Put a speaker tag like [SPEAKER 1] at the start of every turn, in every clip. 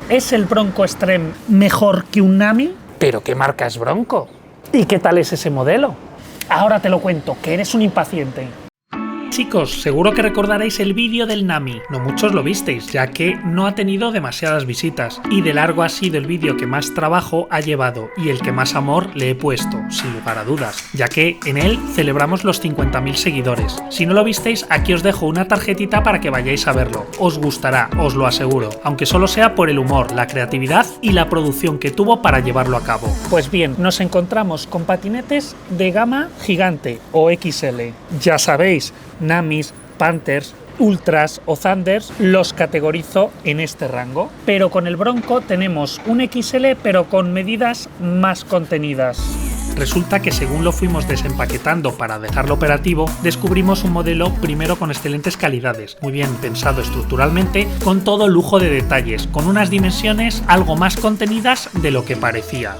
[SPEAKER 1] ¿Es el Bronco Extreme mejor que un Nami? ¿Pero qué marca es Bronco? ¿Y qué tal es ese modelo? Ahora te lo cuento, que eres un impaciente. Chicos, seguro que recordaréis el vídeo del Nami, no muchos lo visteis, ya que no ha tenido demasiadas visitas, y de largo ha sido el vídeo que más trabajo ha llevado y el que más amor le he puesto, sin lugar a dudas, ya que en él celebramos los 50.000 seguidores. Si no lo visteis, aquí os dejo una tarjetita para que vayáis a verlo, os gustará, os lo aseguro, aunque solo sea por el humor, la creatividad y la producción que tuvo para llevarlo a cabo. Pues bien, nos encontramos con patinetes de gama gigante o XL, ya sabéis, Namis, Panthers, Ultras o Thunders los categorizo en este rango, pero con el Bronco tenemos un XL pero con medidas más contenidas. Resulta que según lo fuimos desempaquetando para dejarlo operativo, descubrimos un modelo primero con excelentes calidades, muy bien pensado estructuralmente, con todo lujo de detalles, con unas dimensiones algo más contenidas de lo que parecía.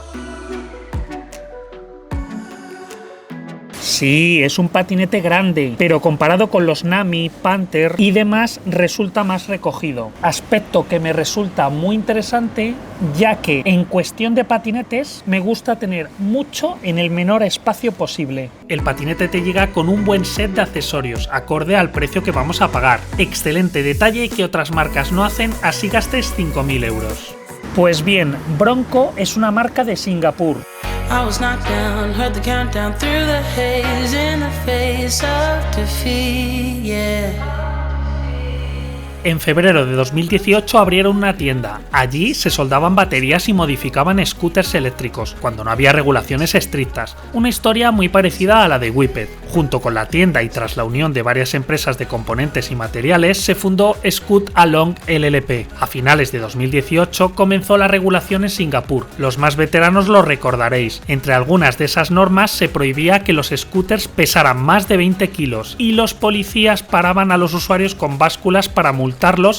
[SPEAKER 1] Sí, es un patinete grande, pero comparado con los Nami, Panther y demás resulta más recogido. Aspecto que me resulta muy interesante, ya que en cuestión de patinetes me gusta tener mucho en el menor espacio posible. El patinete te llega con un buen set de accesorios, acorde al precio que vamos a pagar. Excelente detalle que otras marcas no hacen, así gastes 5.000 euros. Pues bien, Bronco es una marca de Singapur. I was knocked down, heard the countdown through the haze in the face of defeat, yeah. En febrero de 2018 abrieron una tienda. Allí se soldaban baterías y modificaban scooters eléctricos, cuando no había regulaciones estrictas. Una historia muy parecida a la de Whippet. Junto con la tienda y tras la unión de varias empresas de componentes y materiales, se fundó Scoot Along LLP. A finales de 2018 comenzó la regulación en Singapur. Los más veteranos lo recordaréis. Entre algunas de esas normas se prohibía que los scooters pesaran más de 20 kilos y los policías paraban a los usuarios con básculas para multarlos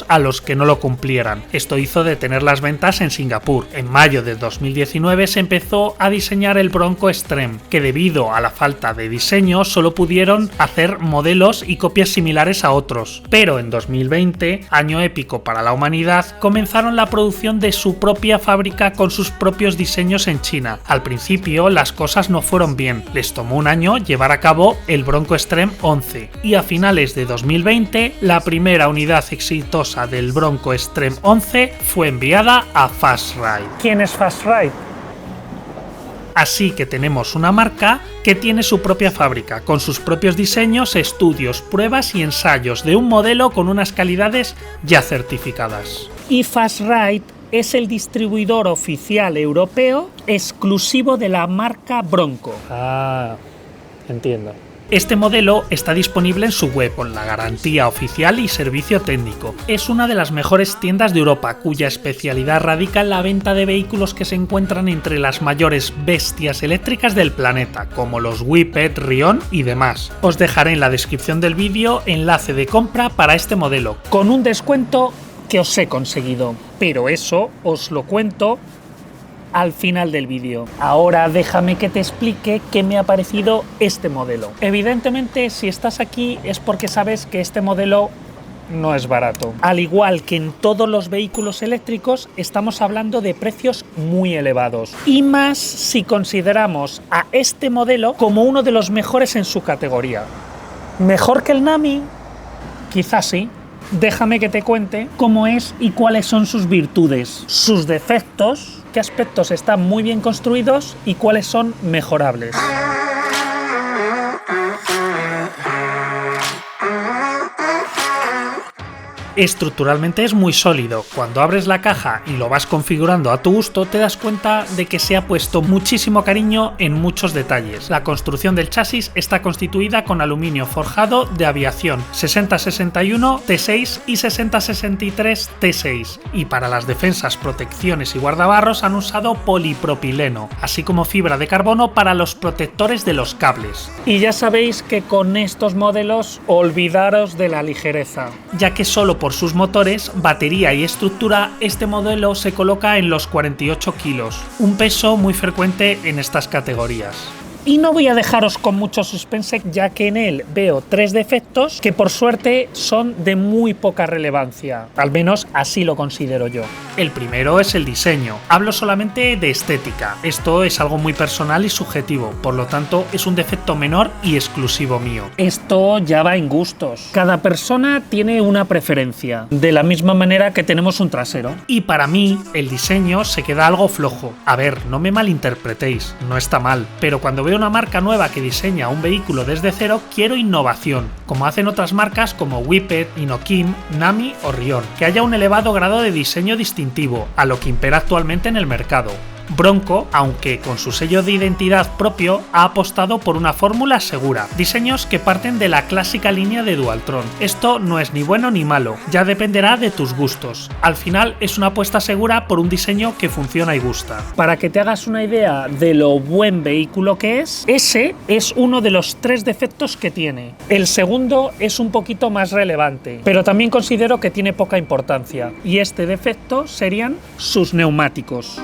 [SPEAKER 1] a los que no lo cumplieran. Esto hizo detener las ventas en Singapur. En mayo de 2019 se empezó a diseñar el Bronco Extreme, que debido a la falta de diseño solo pudieron hacer modelos y copias similares a otros. Pero en 2020, año épico para la humanidad, comenzaron la producción de su propia fábrica con sus propios diseños en China. Al principio las cosas no fueron bien, les tomó un año llevar a cabo el Bronco Extreme 11 y a finales de 2020 la primera unidad exitosa del Bronco Extreme 11 fue enviada a Fast Ride. ¿Quién es Fast Ride? Así que tenemos una marca que tiene su propia fábrica, con sus propios diseños, estudios, pruebas y ensayos de un modelo con unas calidades ya certificadas. Y Fast Ride es el distribuidor oficial europeo exclusivo de la marca Bronco. Ah, entiendo. Este modelo está disponible en su web con la garantía oficial y servicio técnico. Es una de las mejores tiendas de Europa, cuya especialidad radica en la venta de vehículos que se encuentran entre las mayores bestias eléctricas del planeta, como los Whippet, Rion y demás. Os dejaré en la descripción del vídeo enlace de compra para este modelo, con un descuento que os he conseguido, pero eso os lo cuento al final del vídeo. Ahora déjame que te explique qué me ha parecido este modelo. Evidentemente, si estás aquí es porque sabes que este modelo no es barato. Al igual que en todos los vehículos eléctricos, estamos hablando de precios muy elevados. Y más si consideramos a este modelo como uno de los mejores en su categoría. ¿Mejor que el Nami? Quizás sí. Déjame que te cuente cómo es y cuáles son sus virtudes, sus defectos, qué aspectos están muy bien construidos y cuáles son mejorables. Estructuralmente es muy sólido. Cuando abres la caja y lo vas configurando a tu gusto, te das cuenta de que se ha puesto muchísimo cariño en muchos detalles. La construcción del chasis está constituida con aluminio forjado de aviación 6061 T6 y 6063 T6, y para las defensas, protecciones y guardabarros han usado polipropileno, así como fibra de carbono para los protectores de los cables. Y ya sabéis que con estos modelos olvidaros de la ligereza, ya que solo por sus motores, batería y estructura, este modelo se coloca en los 48 kilos, un peso muy frecuente en estas categorías. Y no voy a dejaros con mucho suspense, ya que en él veo 3 defectos que por suerte son de muy poca relevancia, al menos así lo considero yo. El primero es el diseño. Hablo solamente de estética. Esto es algo muy personal y subjetivo, por lo tanto es un defecto menor y exclusivo mío. Esto ya va en gustos. Cada persona tiene una preferencia, de la misma manera que tenemos un trasero. Y para mí, el diseño se queda algo flojo. A ver, no me malinterpretéis, no está mal, pero cuando veo una marca nueva que diseña un vehículo desde cero, quiero innovación, como hacen otras marcas como Whippet, Inokim, Nami o Rion, que haya un elevado grado de diseño distintivo, a lo que impera actualmente en el mercado. Bronco, aunque con su sello de identidad propio, ha apostado por una fórmula segura, diseños que parten de la clásica línea de Dualtron. Esto no es ni bueno ni malo, ya dependerá de tus gustos. Al final es una apuesta segura por un diseño que funciona y gusta. Para que te hagas una idea de lo buen vehículo que es, ese es uno de los 3 defectos que tiene. El segundo es un poquito más relevante, pero también considero que tiene poca importancia, y este defecto serían sus neumáticos.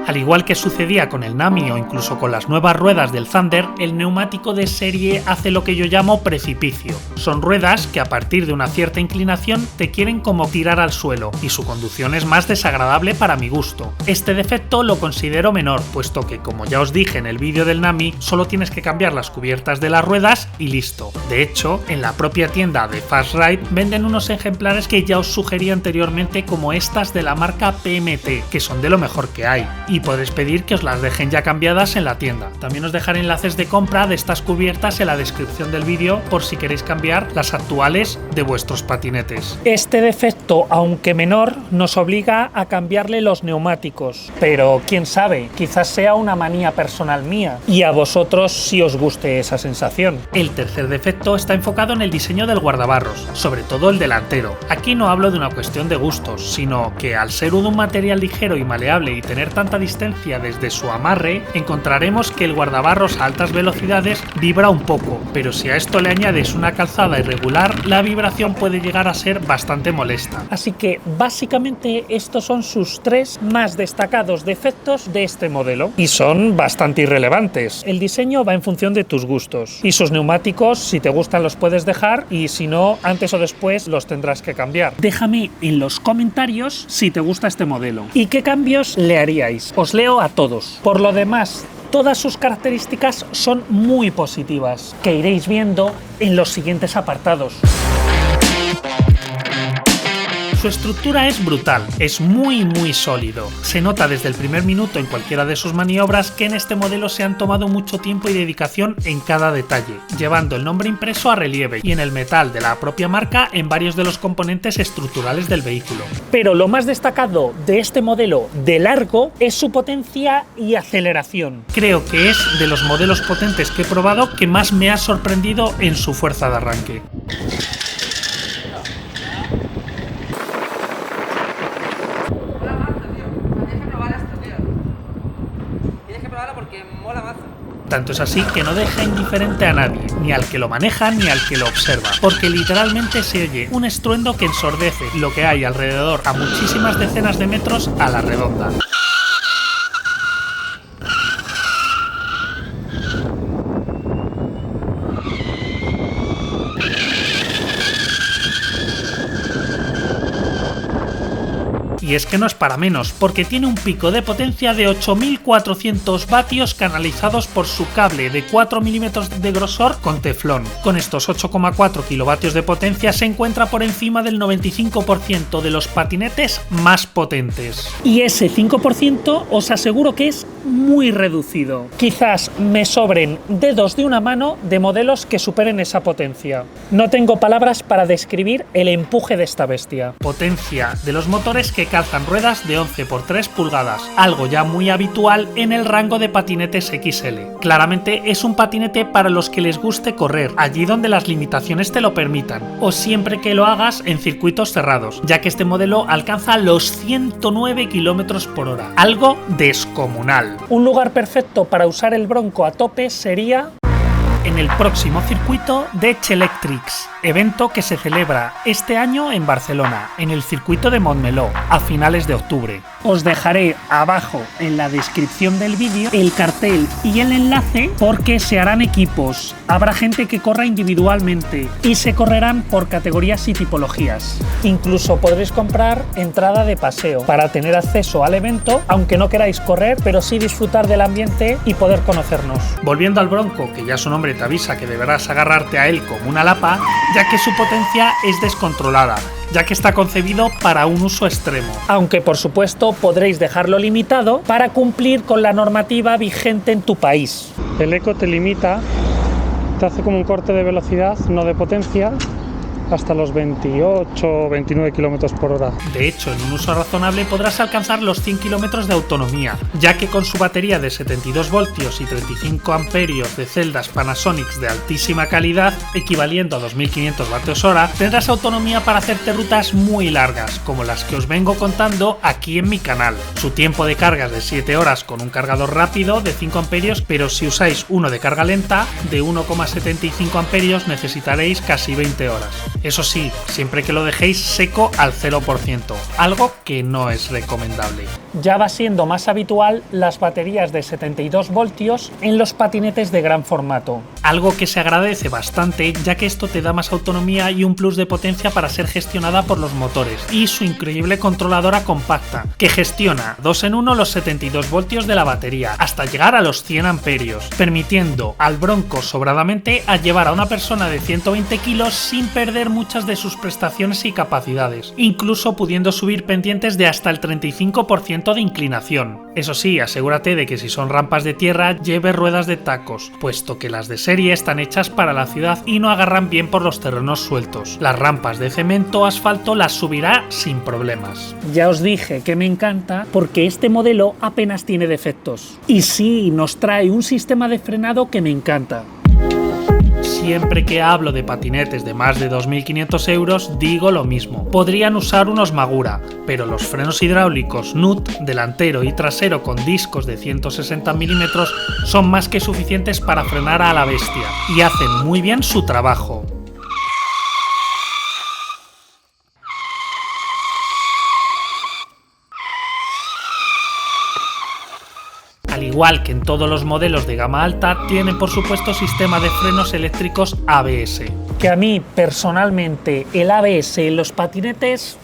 [SPEAKER 1] Al igual que sucedía con el Nami o incluso con las nuevas ruedas del Thunder, el neumático de serie hace lo que yo llamo precipicio. Son ruedas que a partir de una cierta inclinación te quieren como tirar al suelo, y su conducción es más desagradable para mi gusto. Este defecto lo considero menor, puesto que, como ya os dije en el vídeo del Nami, solo tienes que cambiar las cubiertas de las ruedas y listo. De hecho, en la propia tienda de Fast Ride venden unos ejemplares que ya os sugerí anteriormente, como estas de la marca PMT, que son de lo mejor que hay, y podréis pedir que os las dejen ya cambiadas en la tienda. También os dejaré enlaces de compra de estas cubiertas en la descripción del vídeo por si queréis cambiar las actuales de vuestros patinetes. Este defecto, aunque menor, nos obliga a cambiarle los neumáticos, pero quién sabe, quizás sea una manía personal mía y a vosotros sí os guste esa sensación. El tercer defecto está enfocado en el diseño del guardabarros, sobre todo el delantero. Aquí no hablo de una cuestión de gustos, sino que al ser un material ligero y maleable y tener tanta distancia desde su amarre, encontraremos que el guardabarros a altas velocidades vibra un poco, pero si a esto le añades una calzada irregular, la vibración puede llegar a ser bastante molesta. Así que básicamente estos son sus 3 más destacados defectos de este modelo, y son bastante irrelevantes. El diseño va en función de tus gustos, y sus neumáticos, si te gustan, los puedes dejar, y si no, antes o después los tendrás que cambiar. Déjame en los comentarios si te gusta este modelo y qué cambios le haríais. Os leo a todos. Por lo demás, todas sus características son muy positivas, que iréis viendo en los siguientes apartados. Su estructura es brutal, es muy sólido. Se nota desde el primer minuto en cualquiera de sus maniobras que en este modelo se han tomado mucho tiempo y dedicación en cada detalle, llevando el nombre impreso a relieve y en el metal de la propia marca en varios de los componentes estructurales del vehículo. Pero lo más destacado de este modelo de largo es su potencia y aceleración. Creo que es de los modelos potentes que he probado que más me ha sorprendido en su fuerza de arranque. Tanto es así que no deja indiferente a nadie, ni al que lo maneja ni al que lo observa, porque literalmente se oye un estruendo que ensordece lo que hay alrededor a muchísimas decenas de metros a la redonda. Y es que no es para menos, porque tiene un pico de potencia de 8400 vatios canalizados por su cable de 4 milímetros de grosor con teflón. Con estos 8,4 kilovatios de potencia se encuentra por encima del 95% de los patinetes más potentes. Y ese 5% os aseguro que es muy reducido. Quizás me sobren dedos de una mano de modelos que superen esa potencia. No tengo palabras para describir el empuje de esta bestia. Potencia de los motores que calzan ruedas de 11 por 3 pulgadas, algo ya muy habitual en el rango de patinetes XL. Claramente es un patinete para los que les guste correr, allí donde las limitaciones te lo permitan, o siempre que lo hagas en circuitos cerrados, ya que este modelo alcanza los 109 km por hora, algo descomunal. Un lugar perfecto para usar el Bronco a tope sería en el próximo circuito de Electrics, evento que se celebra este año en Barcelona, en el circuito de Montmeló, a finales de octubre. Os dejaré abajo en la descripción del vídeo el cartel y el enlace porque se harán equipos, habrá gente que corra individualmente y se correrán por categorías y tipologías. Incluso podréis comprar entrada de paseo para tener acceso al evento, aunque no queráis correr, pero sí disfrutar del ambiente y poder conocernos. Volviendo al Bronco, que ya su nombre te avisa que deberás agarrarte a él como una lapa, ya que su potencia es descontrolada, ya que está concebido para un uso extremo. Aunque por supuesto podréis dejarlo limitado para cumplir con la normativa vigente en tu país.
[SPEAKER 2] El eco te limita, te hace como un corte de velocidad, no de potencia, hasta los 28 o 29 km por hora.
[SPEAKER 1] De hecho, en un uso razonable podrás alcanzar los 100 km de autonomía, ya que con su batería de 72 voltios y 35 amperios de celdas Panasonic de altísima calidad, equivaliendo a 2500 vatios/hora, tendrás autonomía para hacerte rutas muy largas, como las que os vengo contando aquí en mi canal. Su tiempo de carga es de 7 horas con un cargador rápido de 5 amperios, pero si usáis uno de carga lenta de 1,75 amperios necesitaréis casi 20 horas. Eso sí, siempre que lo dejéis seco al 0%, algo que no es recomendable. Ya va siendo más habitual las baterías de 72 voltios en los patinetes de gran formato. Algo que se agradece bastante, ya que esto te da más autonomía y un plus de potencia para ser gestionada por los motores, y su increíble controladora compacta, que gestiona 2 en 1 los 72 voltios de la batería, hasta llegar a los 100 amperios, permitiendo al Bronco sobradamente a llevar a una persona de 120 kilos sin perder muchas de sus prestaciones y capacidades, incluso pudiendo subir pendientes de hasta el 35% de inclinación. Eso sí, asegúrate de que si son rampas de tierra lleve ruedas de tacos, puesto que las de serie están hechas para la ciudad y no agarran bien por los terrenos sueltos. Las rampas de cemento o asfalto las subirá sin problemas. Ya os dije que me encanta porque este modelo apenas tiene defectos. Y sí, nos trae un sistema de frenado que me encanta. Siempre que hablo de patinetes de más de 2.500 euros digo lo mismo. Podrían usar unos Magura, pero los frenos hidráulicos NUT, delantero y trasero con discos de 160 mm, son más que suficientes para frenar a la bestia, y hacen muy bien su trabajo. Al igual que en todos los modelos de gama alta, tienen por supuesto sistema de frenos eléctricos ABS. Que a mí personalmente el ABS en los patinetes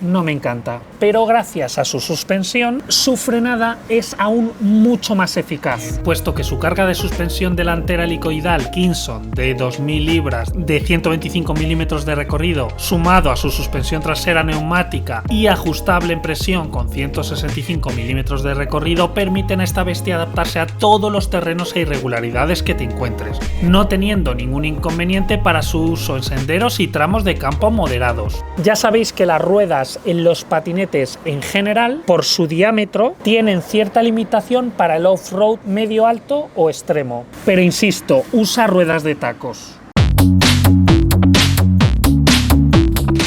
[SPEAKER 1] no me encanta, pero gracias a su suspensión, su frenada es aún mucho más eficaz, puesto que su carga de suspensión delantera helicoidal Kingston de 2000 libras de 125 mm de recorrido, sumado a su suspensión trasera neumática y ajustable en presión con 165 mm de recorrido, permiten a esta bestia adaptarse a todos los terrenos e irregularidades que te encuentres, no teniendo ningún inconveniente para su uso en senderos y tramos de campo moderados. Ya sabéis que las ruedas en los patinetes en general, por su diámetro, tienen cierta limitación para el off-road medio alto o extremo. Pero insisto, usa ruedas de tacos.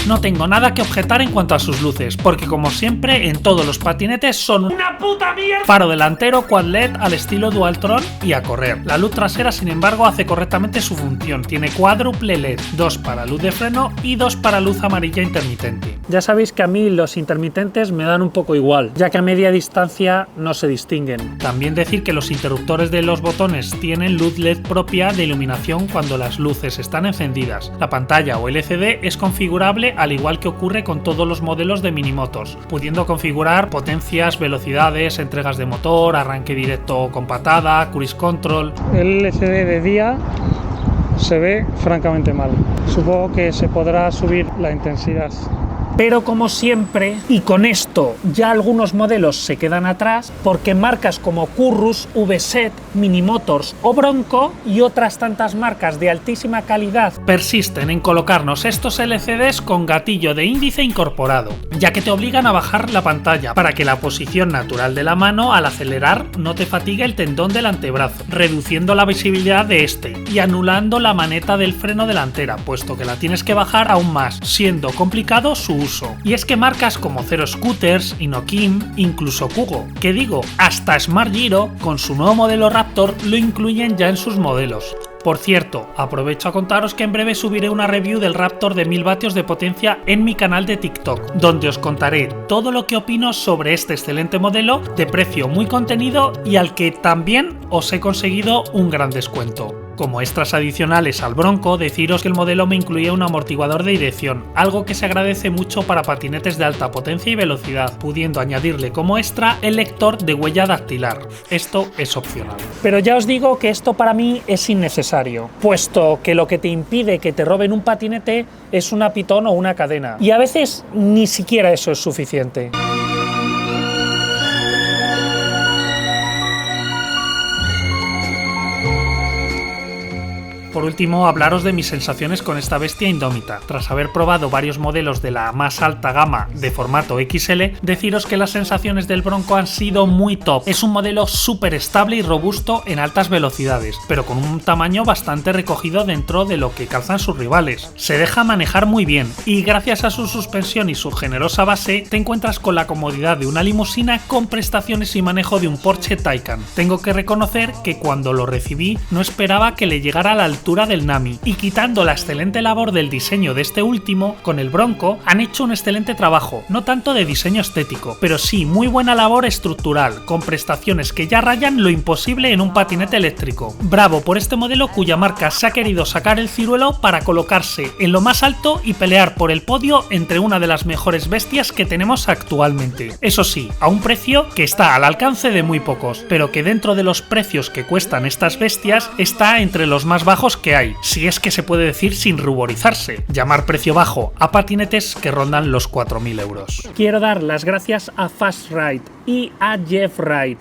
[SPEAKER 1] No tengo nada que objetar en cuanto a sus luces, porque como siempre en todos los patinetes son una puta mierda. Faro delantero quad LED al estilo Dualtron y a correr. La luz trasera sin embargo hace correctamente su función, tiene cuádruple LED, 2 para luz de freno y 2 para luz amarilla intermitente. Ya sabéis que a mí los intermitentes me dan un poco igual, ya que a media distancia no se distinguen. También decir que los interruptores de los botones tienen luz LED propia de iluminación cuando las luces están encendidas. La pantalla o LCD es configurable al igual que ocurre con todos los modelos de minimotos, pudiendo configurar potencias, velocidades, entregas de motor, arranque directo con patada, cruise control.
[SPEAKER 2] El LCD de día se ve francamente mal. Supongo que se podrá subir la intensidad.
[SPEAKER 1] Pero como siempre, y con esto ya algunos modelos se quedan atrás, porque marcas como Currus, VSET, Minimotors o Bronco y otras tantas marcas de altísima calidad persisten en colocarnos estos LCDs con gatillo de índice incorporado, ya que te obligan a bajar la pantalla para que la posición natural de la mano al acelerar no te fatigue el tendón del antebrazo, reduciendo la visibilidad de este y anulando la maneta del freno delantera, puesto que la tienes que bajar aún más, siendo complicado su uso. Y es que marcas como Zero Scooters, Inokim, incluso Kugo, que digo, hasta Smart Giro con su nuevo modelo Raptor lo incluyen ya en sus modelos. Por cierto, aprovecho a contaros que en breve subiré una review del Raptor de 1000 vatios de potencia en mi canal de TikTok, donde os contaré todo lo que opino sobre este excelente modelo de precio muy contenido y al que también os he conseguido un gran descuento. Como extras adicionales al Bronco, deciros que el modelo me incluía un amortiguador de dirección, algo que se agradece mucho para patinetes de alta potencia y velocidad, pudiendo añadirle como extra el lector de huella dactilar. Esto es opcional. Pero ya os digo que esto para mí es innecesario, puesto que lo que te impide que te roben un patinete es una pitón o una cadena. Y a veces ni siquiera eso es suficiente. Por último, hablaros de mis sensaciones con esta bestia indómita. Tras haber probado varios modelos de la más alta gama de formato XL, deciros que las sensaciones del Bronco han sido muy top. Es un modelo súper estable y robusto en altas velocidades, pero con un tamaño bastante recogido dentro de lo que calzan sus rivales. Se deja manejar muy bien y gracias a su suspensión y su generosa base, te encuentras con la comodidad de una limusina con prestaciones y manejo de un Porsche Taycan. Tengo que reconocer que cuando lo recibí no esperaba que le llegara a la altura del Nami, y quitando la excelente labor del diseño de este último, con el Bronco han hecho un excelente trabajo, no tanto de diseño estético, pero sí muy buena labor estructural, con prestaciones que ya rayan lo imposible en un patinete eléctrico. Bravo por este modelo cuya marca se ha querido sacar el ciruelo para colocarse en lo más alto y pelear por el podio entre una de las mejores bestias que tenemos actualmente. Eso sí, a un precio que está al alcance de muy pocos, pero que dentro de los precios que cuestan estas bestias está entre los más bajos que hay, si es que se puede decir sin ruborizarse, llamar precio bajo a patinetes que rondan los 4.000 euros. Quiero dar las gracias a Fast Ride y a Jeff Ride.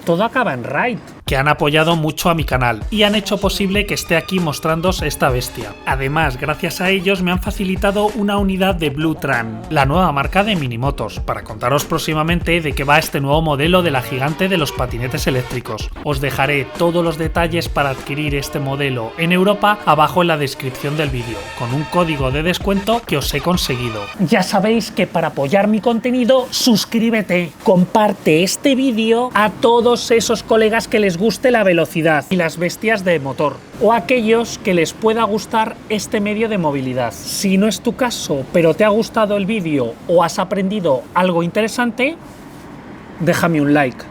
[SPEAKER 1] Todo acaba en Ride, que han apoyado mucho a mi canal y han hecho posible que esté aquí mostrándoos esta bestia. Además, gracias a ellos me han facilitado una unidad de Blue Tran, la nueva marca de Minimotos, para contaros próximamente de qué va este nuevo modelo de la gigante de los patinetes eléctricos. Os dejaré todos los detalles para adquirir este modelo en Europa abajo en la descripción del vídeo, con un código de descuento que os he conseguido. Ya sabéis que para apoyar mi contenido, suscríbete, comparte este vídeo a todos esos colegas que les guste la velocidad y las bestias de motor, o a aquellos que les pueda gustar este medio de movilidad. Si no es tu caso, pero te ha gustado el vídeo o has aprendido algo interesante, déjame un like.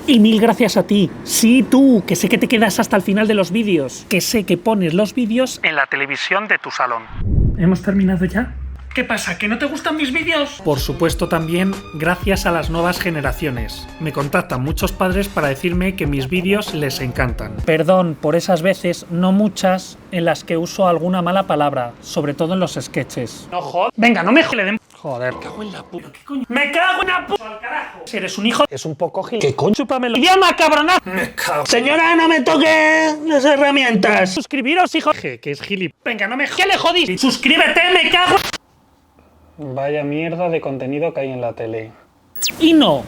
[SPEAKER 1] Y mil gracias a ti, sí tú, que sé que te quedas hasta el final de los vídeos, que sé que pones los vídeos en la televisión de tu salón. ¿Hemos terminado ya? ¿Qué pasa? ¿Que no te gustan mis vídeos? Por supuesto también gracias a las nuevas generaciones. Me contactan muchos padres para decirme que mis vídeos les encantan. Perdón por esas veces, no muchas, en las que uso alguna mala palabra, sobre todo en los sketches. No joder. Venga, no me joden. Joder. Me cago en la puta. ¿Qué coño? Me cago en la puta. Al carajo. Si eres un hijo, es un poco gil. ¿Qué coño? Chúpamelo. ¡Idioma, cabrona! Me cago. Señora, no me toque las herramientas. Suscribiros, hijo. Que es gilip. Venga, no me ¿qué le jodís? Suscríbete, me cago. Vaya mierda de contenido que hay en la tele. Y no,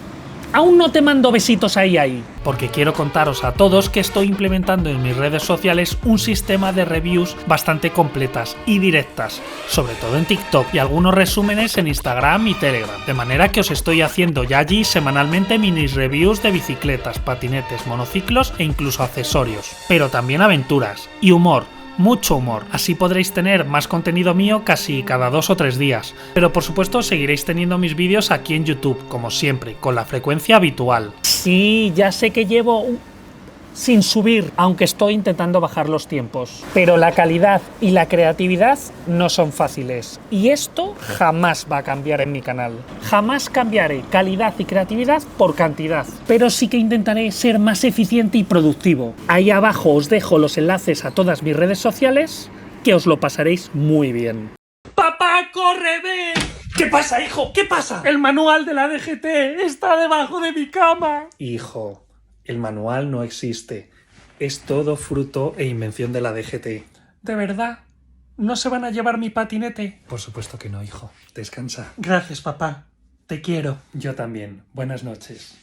[SPEAKER 1] aún no te mando besitos ahí, porque quiero contaros a todos que estoy implementando en mis redes sociales un sistema de reviews bastante completas y directas, sobre todo en TikTok y algunos resúmenes en Instagram y Telegram, de manera que os estoy haciendo ya allí semanalmente mini reviews de bicicletas, patinetes, monociclos e incluso accesorios, pero también aventuras y humor. Mucho humor, así podréis tener más contenido mío casi cada 2 o 3 días, pero por supuesto seguiréis teniendo mis vídeos aquí en YouTube, como siempre, con la frecuencia habitual. Sí, ya sé que llevo sin subir, aunque estoy intentando bajar los tiempos, pero la calidad y la creatividad no son fáciles, y esto jamás va a cambiar en mi canal. Jamás cambiaré calidad y creatividad por cantidad, pero sí que intentaré ser más eficiente y productivo. Ahí abajo os dejo los enlaces a todas mis redes sociales, que os lo pasaréis muy bien. ¡Papá, corre, ven! ¿Qué pasa, hijo? ¿Qué pasa? El manual de la DGT está debajo de mi cama. Hijo, el manual no existe. Es todo fruto e invención de la DGT. ¿De verdad? ¿No se van a llevar mi patinete? Por supuesto que no, hijo. Descansa. Gracias, papá. Te quiero. Yo también. Buenas noches.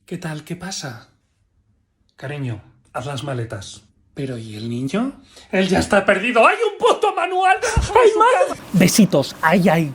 [SPEAKER 1] ¿Qué tal? ¿Qué pasa? Cariño, haz las maletas. ¿Pero y el niño? Él ya está perdido. ¡Hay un puto manual! ¡Ay, madre! Besitos. ¡Ay, ay!